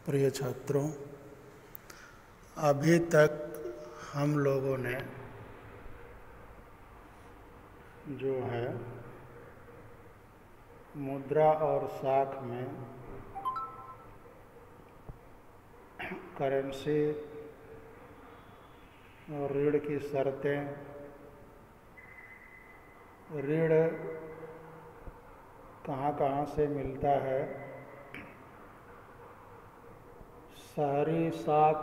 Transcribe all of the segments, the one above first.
प्रिय छात्रों, अभी तक हम लोगों ने जो है मुद्रा और साख में करेंसी और ऋण की शर्तें, ऋण कहाँ कहाँ से मिलता है, शहरी साख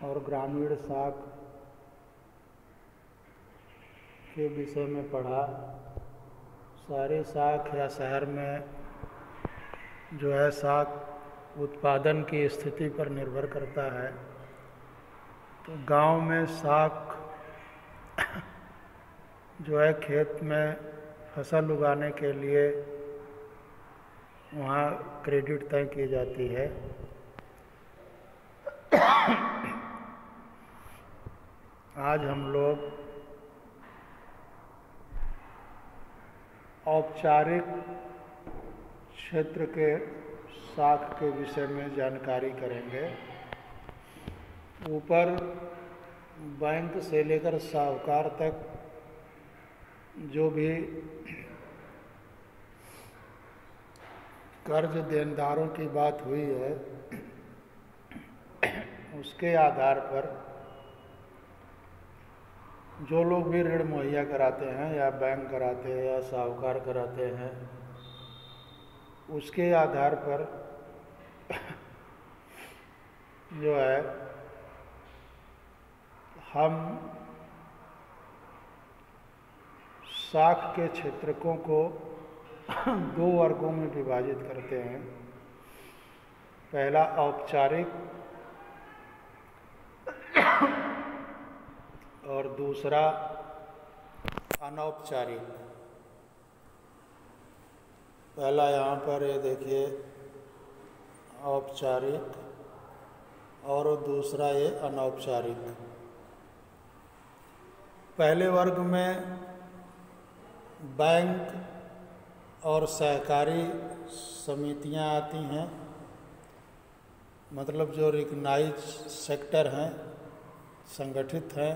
और ग्रामीण साख के विषय में पढ़ा। शहरी साख या शहर में जो है साख उत्पादन की स्थिति पर निर्भर करता है, तो गांव में साख जो है खेत में फसल उगाने के लिए वहाँ क्रेडिट तय की जाती है। आज हम लोग औपचारिक क्षेत्र के साख के विषय में जानकारी करेंगे। ऊपर बैंक से लेकर साहूकार तक जो भी कर्ज देनदारों की बात हुई है, उसके आधार पर जो लोग भी ऋण मुहैया कराते हैं या बैंक कराते हैं या साहूकार कराते हैं, उसके आधार पर जो है हम साख के क्षेत्रकों को दो वर्गों में विभाजित करते हैं। पहला औपचारिक और दूसरा अनौपचारिक। पहला यहाँ पर ये देखिए औपचारिक और दूसरा ये अनौपचारिक। पहले वर्ग में बैंक और सहकारी समितियां आती हैं, मतलब जो रिकग्नाइज सेक्टर हैं, संगठित हैं।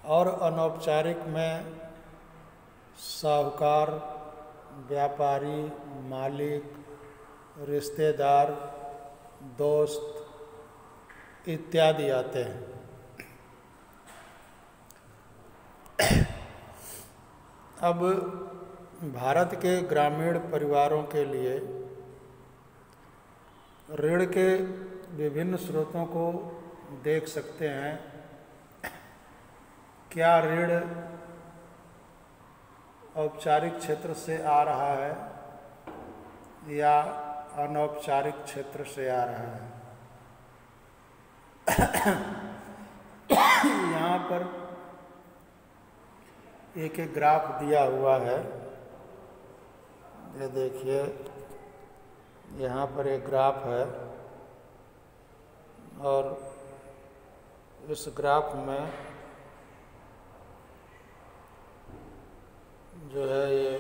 और अनौपचारिक में साहूकार, व्यापारी, मालिक, रिश्तेदार, दोस्त इत्यादि आते हैं। अब भारत के ग्रामीण परिवारों के लिए ऋण के विभिन्न स्रोतों को देख सकते हैं। क्या ऋण औपचारिक क्षेत्र से आ रहा है या अनौपचारिक क्षेत्र से आ रहा है। यहाँ पर एक ग्राफ दिया हुआ है, ये देखिए यहाँ पर एक ग्राफ है और इस ग्राफ में जो है ये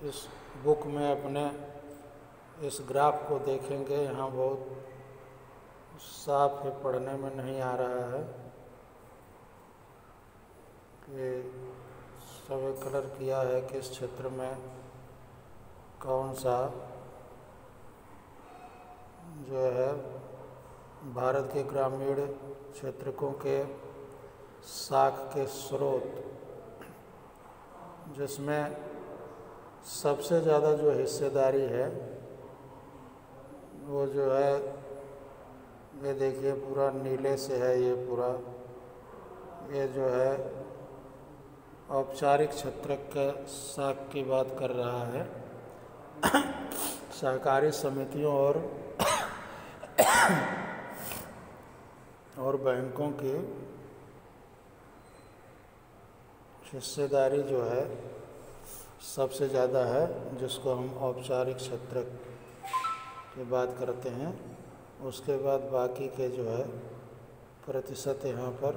इस बुक में अपने इस ग्राफ को देखेंगे, यहाँ बहुत साफ है, पढ़ने में नहीं आ रहा है। ये सब कलर किया है कि इस क्षेत्र में कौन सा जो है भारत के ग्रामीण क्षेत्रकों के साख के स्रोत, जिसमें सबसे ज़्यादा जो हिस्सेदारी है वो जो है ये देखिए पूरा नीले से है, ये पूरा ये जो है औपचारिक क्षेत्र के साख की बात कर रहा है। सहकारी समितियों और बैंकों की हिस्सेदारी जो है सबसे ज़्यादा है, जिसको हम औपचारिक क्षेत्र की बात करते हैं। उसके बाद बाकी के जो है प्रतिशत यहाँ पर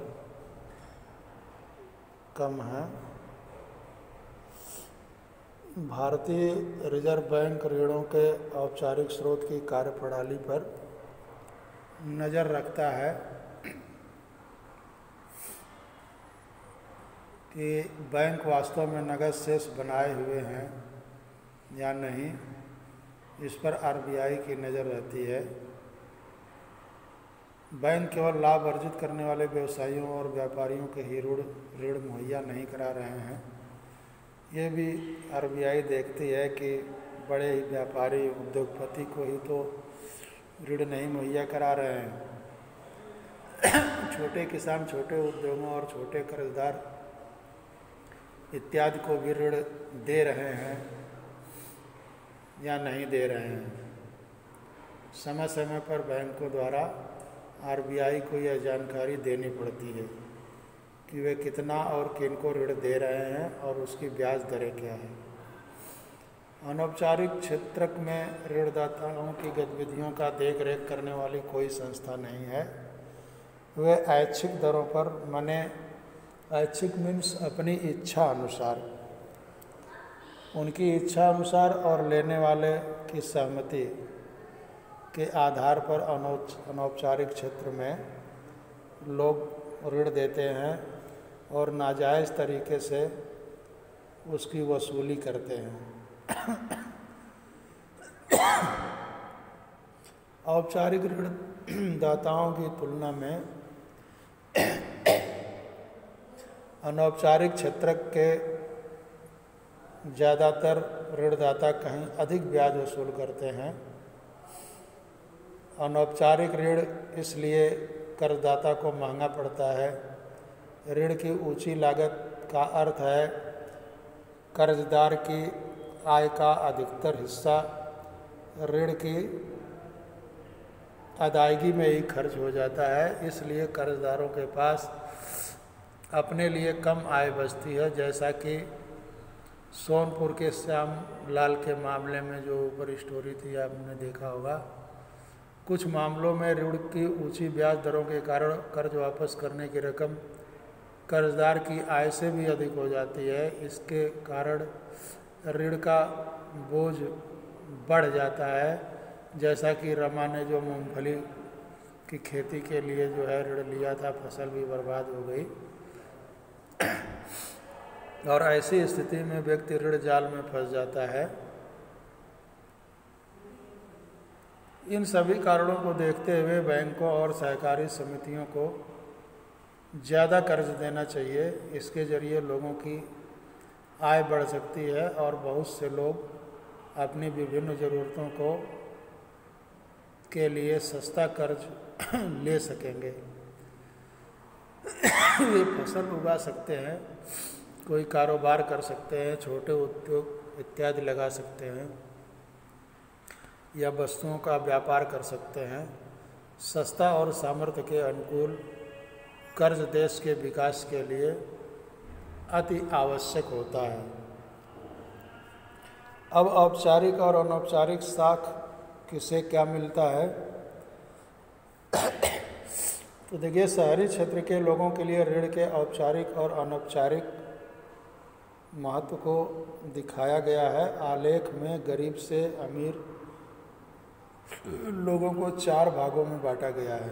कम है। भारतीय रिजर्व बैंक ऋणों के औपचारिक स्रोत की कार्यप्रणाली पर नज़र रखता है कि बैंक वास्तव में नकद शेष बनाए हुए हैं या नहीं, इस पर आरबीआई की नज़र रहती है। बैंक केवल लाभ अर्जित करने वाले व्यवसायियों और व्यापारियों के ही ऋण मुहैया नहीं करा रहे हैं, ये भी आरबीआई देखती है कि बड़े ही व्यापारी उद्योगपति को ही तो ऋण नहीं मुहैया करा रहे हैं, छोटे किसान, छोटे उद्योगों और छोटे कर्जदार इत्यादि को भी ऋण दे रहे हैं या नहीं दे रहे हैं। समय समय पर बैंकों द्वारा आरबीआई को यह जानकारी देनी पड़ती है कि वे कितना और किनको ऋण दे रहे हैं और उसकी ब्याज दरें क्या है। अनौपचारिक क्षेत्र में ऋणदाताओं की गतिविधियों का देख रेख करने वाली कोई संस्था नहीं है। वे ऐच्छिक दरों पर, माने ऐच्छिक मीन्स अपनी इच्छा अनुसार, उनकी इच्छा अनुसार और लेने वाले की सहमति के आधार पर अनौपचारिक क्षेत्र में लोग ऋण देते हैं और नाजायज़ तरीके से उसकी वसूली करते हैं। औपचारिक ऋणदाताओं की तुलना में अनौपचारिक क्षेत्र के ज़्यादातर ऋणदाता कहीं अधिक ब्याज वसूल करते हैं। अनौपचारिक ऋण इसलिए कर्जदाता को महंगा पड़ता है। ऋण की ऊंची लागत का अर्थ है कर्जदार की आय का अधिकतर हिस्सा ऋण की अदायगी में ही खर्च हो जाता है, इसलिए कर्जदारों के पास अपने लिए कम आय बचती है। जैसा कि सोनपुर के श्याम लाल के मामले में जो ऊपर स्टोरी थी आपने देखा होगा, कुछ मामलों में ऋण की ऊंची ब्याज दरों के कारण कर्ज वापस करने की रकम कर्जदार की आय से भी अधिक हो जाती है। इसके कारण ऋण का बोझ बढ़ जाता है। जैसा कि रमा ने जो मूंगफली की खेती के लिए जो है ऋण लिया था, फसल भी बर्बाद हो गई और ऐसी स्थिति में व्यक्ति ऋण जाल में फंस जाता है। इन सभी कारणों को देखते हुए बैंकों और सहकारी समितियों को ज़्यादा कर्ज देना चाहिए। इसके जरिए लोगों की आय बढ़ सकती है और बहुत से लोग अपनी विभिन्न ज़रूरतों को के लिए सस्ता कर्ज ले सकेंगे। वे फसल उगा सकते हैं, कोई कारोबार कर सकते हैं, छोटे उद्योग इत्यादि लगा सकते हैं या वस्तुओं का व्यापार कर सकते हैं। सस्ता और सामर्थ्य के अनुकूल कर्ज देश के विकास के लिए अति आवश्यक होता है। अब औपचारिक और अनौपचारिक साख किसे क्या मिलता है? तो देखिए, शहरी क्षेत्र के लोगों के लिए ऋण के औपचारिक और अनौपचारिक महत्व को दिखाया गया है। आलेख में गरीब से अमीर लोगों को 4 भागों में बांटा गया है।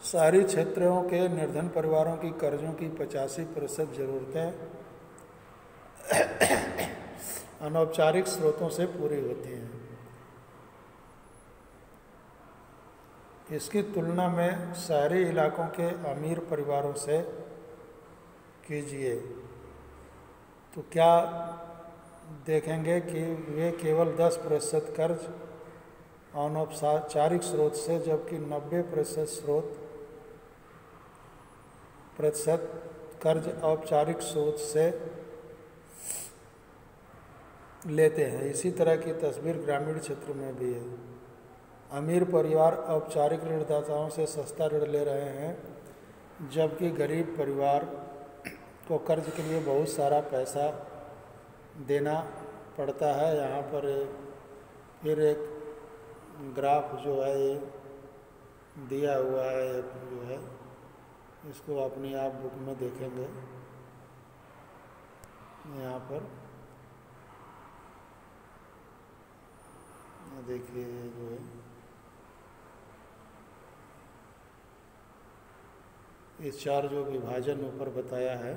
शहरी क्षेत्रों के निर्धन परिवारों की कर्जों की 85% ज़रूरतें अनौपचारिक स्रोतों से पूरी होती हैं। इसकी तुलना में शहरी इलाकों के अमीर परिवारों से कीजिए तो क्या देखेंगे कि वे केवल 10% कर्ज अनौपचारिक स्रोत से, जबकि 90% कर्ज औपचारिक स्रोत से लेते हैं। इसी तरह की तस्वीर ग्रामीण क्षेत्र में भी है। अमीर परिवार औपचारिक ऋणदाताओं से सस्ता ऋण ले रहे हैं, जबकि गरीब परिवार को कर्ज के लिए बहुत सारा पैसा देना पड़ता है। यहाँ पर फिर एक ग्राफ जो है ये दिया हुआ है, जो है इसको अपनी आप बुक में देखेंगे। यहाँ पर देखिए जो है ये चार जो विभाजन ऊपर बताया है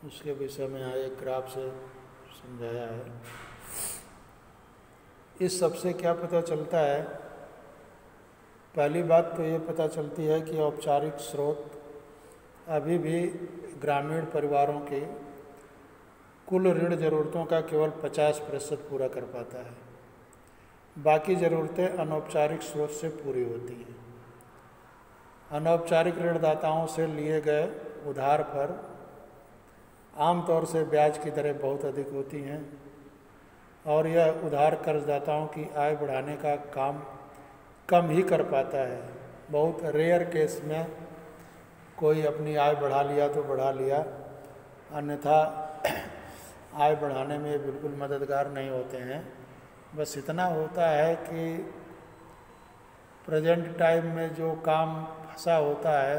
उसके विषय में यहाँ एक ग्राफ से समझाया है। इस सबसे क्या पता चलता है? पहली बात तो ये पता चलती है कि औपचारिक स्रोत अभी भी ग्रामीण परिवारों की कुल ऋण ज़रूरतों का केवल 50% पूरा कर पाता है। बाकी ज़रूरतें अनौपचारिक स्रोत से पूरी होती हैं। अनौपचारिक ऋणदाताओं से लिए गए उधार पर आमतौर से ब्याज की दरें बहुत अधिक होती हैं और यह उधार कर्जदाताओं की आय बढ़ाने का काम कम ही कर पाता है। बहुत रेयर केस में कोई अपनी आय बढ़ा लिया तो बढ़ा लिया, अन्यथा आय बढ़ाने में बिल्कुल मददगार नहीं होते हैं। बस इतना होता है कि प्रेजेंट टाइम में जो काम फंसा होता है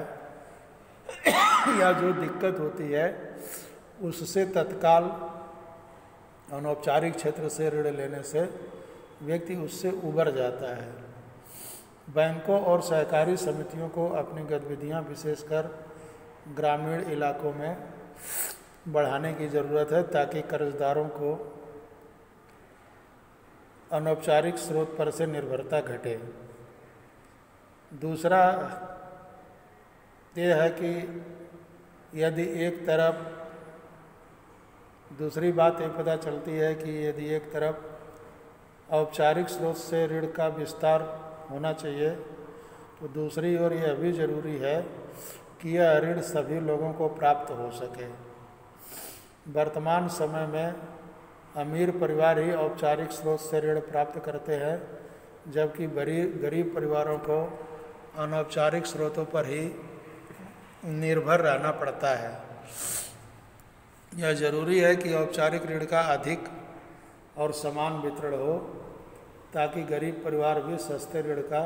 या जो दिक्कत होती है उससे तत्काल अनौपचारिक क्षेत्र से ऋण लेने से व्यक्ति उससे उबर जाता है। बैंकों और सहकारी समितियों को अपनी गतिविधियां विशेषकर ग्रामीण इलाकों में बढ़ाने की ज़रूरत है ताकि कर्जदारों को अनौपचारिक स्रोत पर से निर्भरता घटे। दूसरा ये है कि यदि एक तरफ दूसरी बात ये पता चलती है कि यदि एक तरफ औपचारिक स्रोत से ऋण का विस्तार होना चाहिए तो दूसरी ओर यह भी ज़रूरी है कि यह ऋण सभी लोगों को प्राप्त हो सके। वर्तमान समय में अमीर परिवार ही औपचारिक स्रोत से ऋण प्राप्त करते हैं, जबकि गरीब परिवारों को अनौपचारिक स्रोतों पर ही निर्भर रहना पड़ता है। यह जरूरी है कि औपचारिक ऋण का अधिक और समान वितरण हो ताकि गरीब परिवार भी सस्ते ऋण का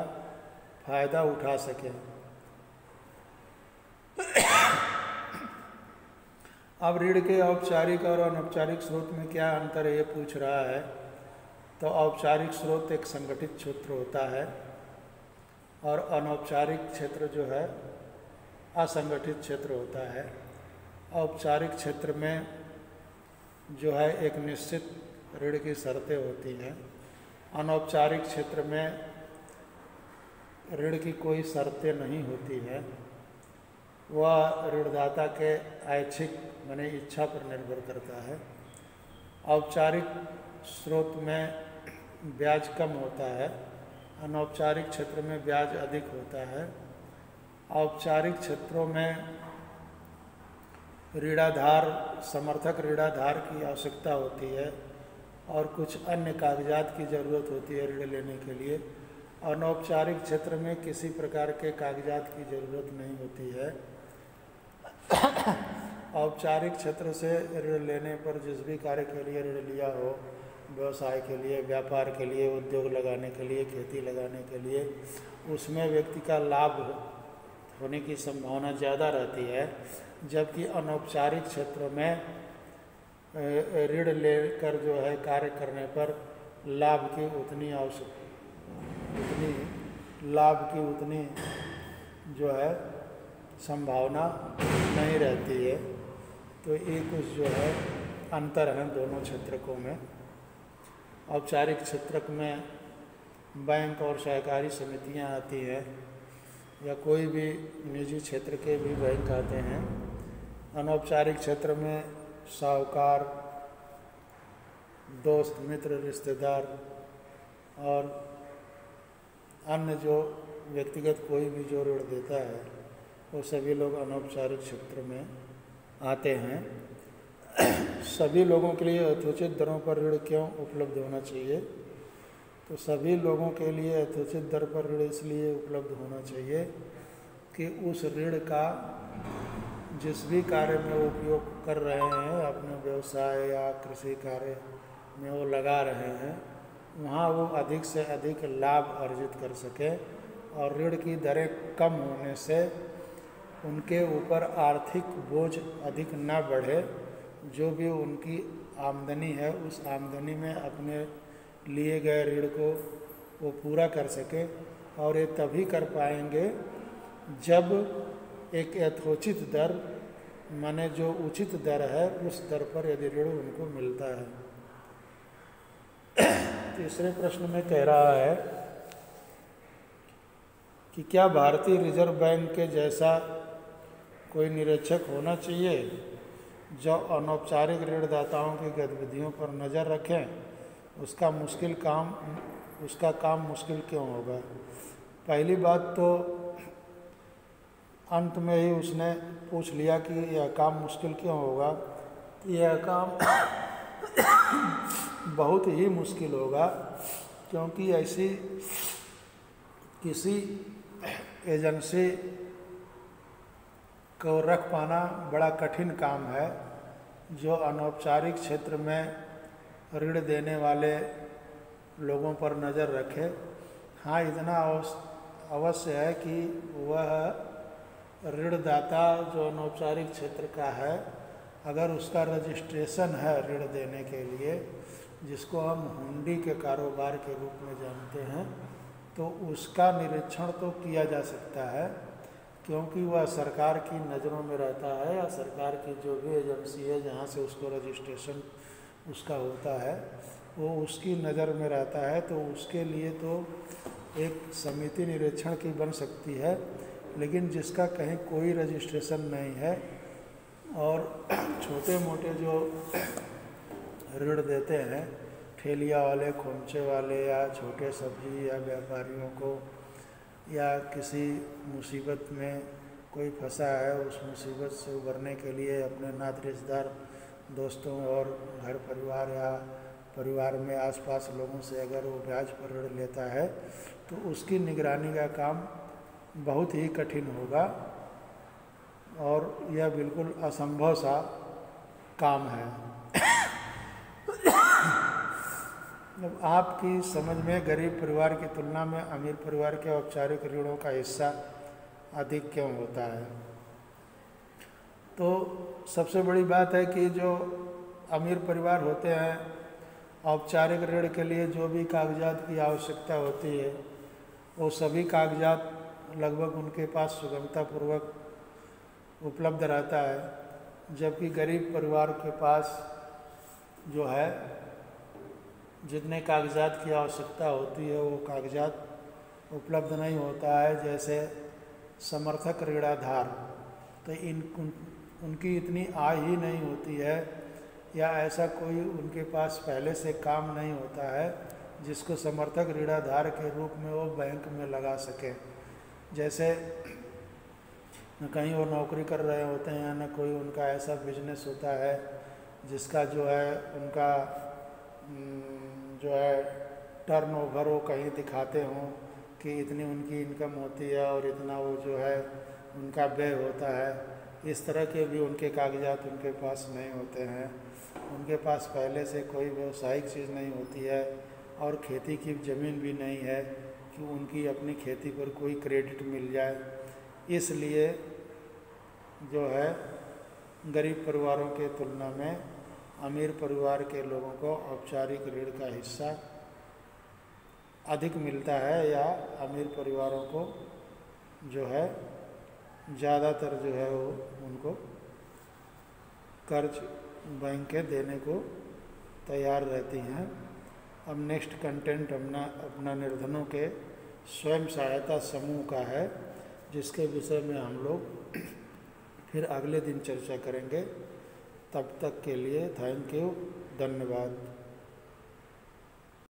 फायदा उठा सकें। अब ऋण के औपचारिक और अनौपचारिक स्रोत में क्या अंतर है ये पूछ रहा है। तो औपचारिक स्रोत एक संगठित क्षेत्र होता है और अनौपचारिक क्षेत्र जो है असंगठित क्षेत्र होता है। औपचारिक क्षेत्र में जो है एक निश्चित ऋण की शर्तें होती हैं। अनौपचारिक क्षेत्र में ऋण की कोई शर्तें नहीं होती है, वह ऋणदाता के ऐच्छिक माने इच्छा पर निर्भर करता है। औपचारिक स्रोत में ब्याज कम होता है, अनौपचारिक क्षेत्र में ब्याज अधिक होता है। औपचारिक क्षेत्रों में ऋणाधार समर्थक ऋणाधार की आवश्यकता होती है और कुछ अन्य कागजात की ज़रूरत होती है ऋण लेने के लिए। अनौपचारिक क्षेत्र में किसी प्रकार के कागजात की ज़रूरत नहीं होती है। औपचारिक क्षेत्र से ऋण लेने पर जिस भी कार्य के लिए ऋण लिया हो, व्यवसाय के लिए, व्यापार के लिए, उद्योग लगाने के लिए, खेती लगाने के लिए, उसमें व्यक्ति का लाभ होने की संभावना ज़्यादा रहती है। जबकि अनौपचारिक क्षेत्रों में ऋण लेकर जो है कार्य करने पर लाभ की उतनी जो है संभावना नहीं रहती है। तो ये कुछ जो है अंतर है दोनों क्षेत्रकों में। औपचारिक क्षेत्र में बैंक और सहकारी समितियां आती हैं या कोई भी निजी क्षेत्र के भी बैंक आते हैं। अनौपचारिक क्षेत्र में साहूकार, दोस्त, मित्र, रिश्तेदार और अन्य जो व्यक्तिगत कोई भी जो ऋण देता है वो सभी लोग अनौपचारिक क्षेत्र में आते हैं। सभी लोगों के लिए यथोचित दरों पर ऋण क्यों उपलब्ध होना चाहिए? तो सभी लोगों के लिए यथोचित दर पर ऋण इसलिए उपलब्ध होना चाहिए कि उस ऋण का जिस भी कार्य में वो उपयोग कर रहे हैं, अपने व्यवसाय या कृषि कार्य में वो लगा रहे हैं, वहाँ वो अधिक से अधिक लाभ अर्जित कर सके और ऋण की दरें कम होने से उनके ऊपर आर्थिक बोझ अधिक न बढ़े, जो भी उनकी आमदनी है उस आमदनी में अपने लिए गए ऋण को वो पूरा कर सके। और ये तभी कर पाएंगे जब एक यथोचित दर, माने जो उचित दर है उस दर पर यदि ऋण उनको मिलता है। तीसरे प्रश्न में कह रहा है कि क्या भारतीय रिजर्व बैंक के जैसा कोई निरीक्षक होना चाहिए जो अनौपचारिक ऋणदाताओं की गतिविधियों पर नज़र रखें, उसका काम मुश्किल क्यों होगा। पहली बात तो अंत में ही उसने पूछ लिया कि यह काम मुश्किल क्यों होगा। यह काम बहुत ही मुश्किल होगा, क्योंकि ऐसी किसी एजेंसी को रख पाना बड़ा कठिन काम है जो अनौपचारिक क्षेत्र में ऋण देने वाले लोगों पर नज़र रखे। हाँ, इतना अवश्य है कि वह ऋणदाता जो अनौपचारिक क्षेत्र का है, अगर उसका रजिस्ट्रेशन है ऋण देने के लिए, जिसको हम हुंडी के कारोबार के रूप में जानते हैं, तो उसका निरीक्षण तो किया जा सकता है, क्योंकि वह सरकार की नज़रों में रहता है या सरकार की जो भी एजेंसी है जहाँ से उसको रजिस्ट्रेशन उसका होता है वो उसकी नज़र में रहता है। तो उसके लिए तो एक समिति निरीक्षण की बन सकती है, लेकिन जिसका कहीं कोई रजिस्ट्रेशन नहीं है और छोटे मोटे जो ऋण देते हैं, ठेलिया वाले, खोमचे वाले या छोटे सब्जी या व्यापारियों को, या किसी मुसीबत में कोई फंसा है, उस मुसीबत से उबरने के लिए अपने नात रिश्तेदार, दोस्तों और घर परिवार या परिवार में आसपास लोगों से अगर वो ब्याज पर ऋण लेता है तो उसकी निगरानी का काम बहुत ही कठिन होगा और यह बिल्कुल असंभव सा काम है। अब आपकी समझ में गरीब परिवार की तुलना में अमीर परिवार के औपचारिक ऋणों का हिस्सा अधिक क्यों होता है? तो सबसे बड़ी बात है कि जो अमीर परिवार होते हैं, औपचारिक ऋण के लिए जो भी कागजात की आवश्यकता होती है वो सभी कागजात लगभग उनके पास सुगमतापूर्वक उपलब्ध रहता है, जबकि गरीब परिवार के पास जो है जितने कागजात की आवश्यकता होती है वो कागजात उपलब्ध नहीं होता है। जैसे समर्थक ऋणाधार, तो उनकी इतनी आय ही नहीं होती है या ऐसा कोई उनके पास पहले से काम नहीं होता है जिसको समर्थक ऋणाधार के रूप में वो बैंक में लगा सके। जैसे न कहीं वो नौकरी कर रहे होते हैं, न कोई उनका ऐसा बिजनेस होता है जिसका जो है उनका जो है टर्नओवर वो कहीं दिखाते हों कि इतनी उनकी इनकम होती है और इतना वो जो है उनका व्यय होता है। इस तरह के भी उनके कागजात उनके पास नहीं होते हैं। उनके पास पहले से कोई व्यावसायिक चीज़ नहीं होती है और खेती की ज़मीन भी नहीं है कि उनकी अपनी खेती पर कोई क्रेडिट मिल जाए। इसलिए जो है गरीब परिवारों के तुलना में अमीर परिवार के लोगों को औपचारिक ऋण का हिस्सा अधिक मिलता है, या अमीर परिवारों को जो है ज़्यादातर जो है वो उनको कर्ज बैंकें देने को तैयार रहती हैं। अब नेक्स्ट कंटेंट अपना निर्धनों के स्वयं सहायता समूह का है, जिसके विषय में हम लोग फिर अगले दिन चर्चा करेंगे। तब तक के लिए थैंक यू, धन्यवाद।